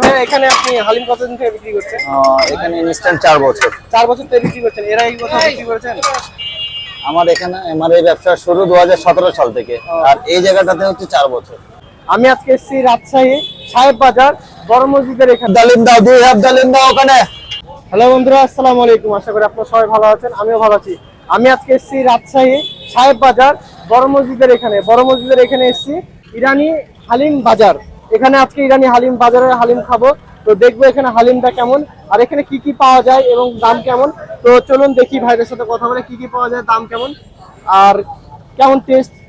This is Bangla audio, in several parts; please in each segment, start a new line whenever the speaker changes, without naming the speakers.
ভাই এখানে আপনি হালিম কতদিন থেকে বিক্রি করছেন?
এখানে ইনস্ট্যান্ট 4 বছর।
4 বছর থেকে বিক্রি করছেন। এর আগে কোথাও বিক্রি করেছেন?
আমার এই ব্যবসা শুরু 2017 সাল থেকে, আর এই জায়গাটাতে হচ্ছে 4 বছর।
আমি আজকে এসেছি রাজশাহী সাহেব বাজার বড় মসজিদের এখানে।
ডালিম দাও, দুই হাত ডালিম দাও ওখানে।
হ্যালো বন্ধুরা, আসসালামু আলাইকুম। আশা করি আপনারা সবাই ভালো আছেন, আমিও ভালো আছি। আমি আজকে এসেছি রাজশাহী সাহেব বাজার বড় মসজিদের এখানে। বড় মসজিদের এখানে এসেছি ইরানি হালিম বাজার। এখানে আজকে ইরানি হালিম বাজারের হালিম খাবো। তো দেখবো এখানে হালিমটা কেমন, আর এখানে কি কি পাওয়া যায় এবং দাম কেমন। তো চলুন দেখি ভাইদের সাথে কথা বলে কি কি পাওয়া যায়, দাম কেমন, আর কেমন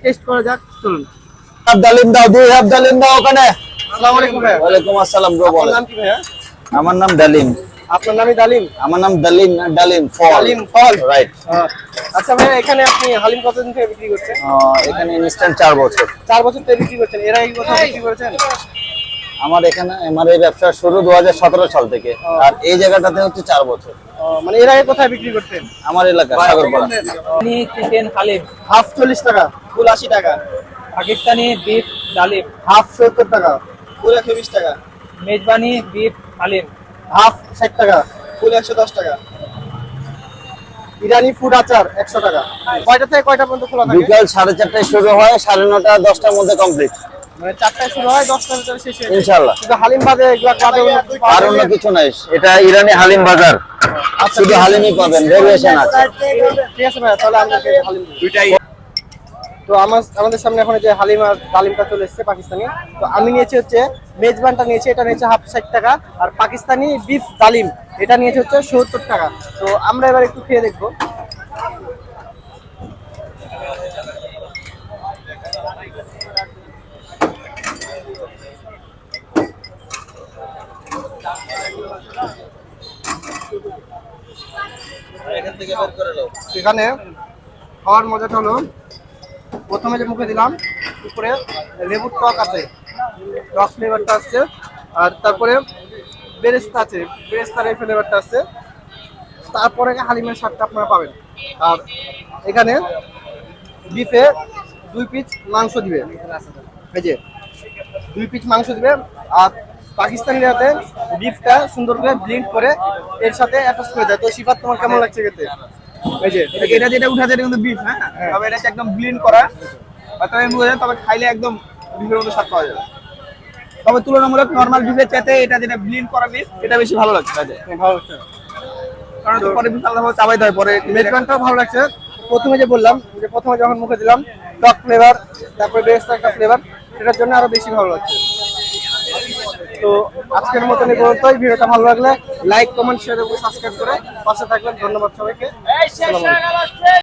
টেস্ট করা যাক। চলুন।
ডালিম দাও, দুই হাত ডালিম দাও ওখানে।
আসসালামু আলাইকুম ভাই।
ওয়ালাইকুম আসসালাম ব্রো,
আপনার
বলেন।
নাম কি ভাইয়া?
আমার নাম ডালিম।
আপনার নামই ডালিম?
আমার নাম ডালিম না ডালিম ফল।
ডালিম ফল,
রাইট।
আচ্ছা ভাইয়া, এখানে আপনি হালিম কতদিন থেকে বিক্রি করছেন?
এখানে ইনস্ট্যান্ট 4 বছর।
4 বছর থেকে বিক্রি করছেন। এর আগে কোথাও বিক্রি করেছেন?
আমার এই ব্যবসা শুরু 2017 সাল থেকে, আর এই জায়গাটাতে হচ্ছে 4 বছর।
মানে এর আগে কোথায় বিক্রি করতেন?
আমার এলাকা সাগরপাড়া।
চিকেন হালিম
হাফ 40 টাকা, ফুল 80 টাকা।
পাকিস্তানি বিফ ডালিম
হাফ 70 টাকা, ফুল 120 টাকা।
মেজবানি বিফ হালিম
হাফ 60 টাকা, ফুল 110 টাকা। ইরানি ফুড আচার 100 টাকা। কয়টা থেকে কয়টা পর্যন্ত খোলা থাকে?
বিকাল 4:30টায় শুরু হয়, 9:30 10টার মধ্যে কমপ্লিট
মানে 4টায় শুরু হয়, 10টার ভিতরে শেষ হয়ে যায়।
ইনশাআল্লাহ।
শুধু হালিম বাদে এগুলা বাদে
আর অন্য কিছু নাই, এটা ইরানি হালিম বাজার। শুধু হালিমই পাবেন, ভেরিয়েশন আছে।
ঠিক আছে ভাই, তাহলে আমাদেরকে হালিম দুইটাই। তো আমাদের সামনে এখন যে হালিম আর ডালিমটা চলে এসেছে পাকিস্তানি। তো আমি নিয়েছি হচ্ছে মেজবানটা নিয়েছি, এটা নিয়েছে হাফ 60 টাকা। আর পাকিস্তানি বিফ ডালিম এটা নিয়েছে হচ্ছে 70 টাকা। তো আমরা এবার একটু খেয়ে দেখবো। এখানে খাওয়ার মজাটা হলো, প্রথমে যে মুখে দিলাম উপরে লেবুর টক আছে, টক ফ্লেভারটা আসছে। আর তারপরে বেরেস্তা আছে, বেরেস্তার এই ফ্লেভারটা আছে। তারপরে হালিমের স্বাদটা আপনারা পাবেন। আর এখানে বিফে 2 পিস মাংস দিবে, এই যে 2 পিস মাংস দিবে। আর পাকিস্তানিরাতে বিফটা সুন্দর করে ব্লেন্ড করে এর সাথে অ্যাটাচ করে দেয়। তো শিফাত, তোমার কেমন লাগছে খেতে? এই যে
এটা যেটা উঠাছে এটা কিন্তু বিফ, হ্যাঁ, তবে এটা একদম ব্লেন্ড করা, তবে বুঝলেন, তবে খাইলে একদম বিফের মতো স্বাদ পাওয়া যাবে। তবে তুলনামূলক নরমাল বিফের চাইতে এটা যেটা ব্লেন্ড করা বিফ, এটা বেশি ভালো লাগছে কাজে।
ভালো লাগছে,
কারণ পরে বিফ আলাদা চাবাইতে হয় পরে।
মেজবানটাও ভালো লাগছে। প্রথমে যে বললাম যে প্রথমে যখন মুখে দিলাম টক ফ্লেভার, তারপরে বেরেস্তার একটা ফ্লেভার, সেটার জন্য আরো বেশি ভালো লাগছে। তো আজকের মতন এই পর্যন্তই। ভিডিওটা ভালো লাগলে লাইক, কমেন্ট, শেয়ার এবং সাবস্ক্রাইব করে পাশে থাকবেন। ধন্যবাদ সবাইকে।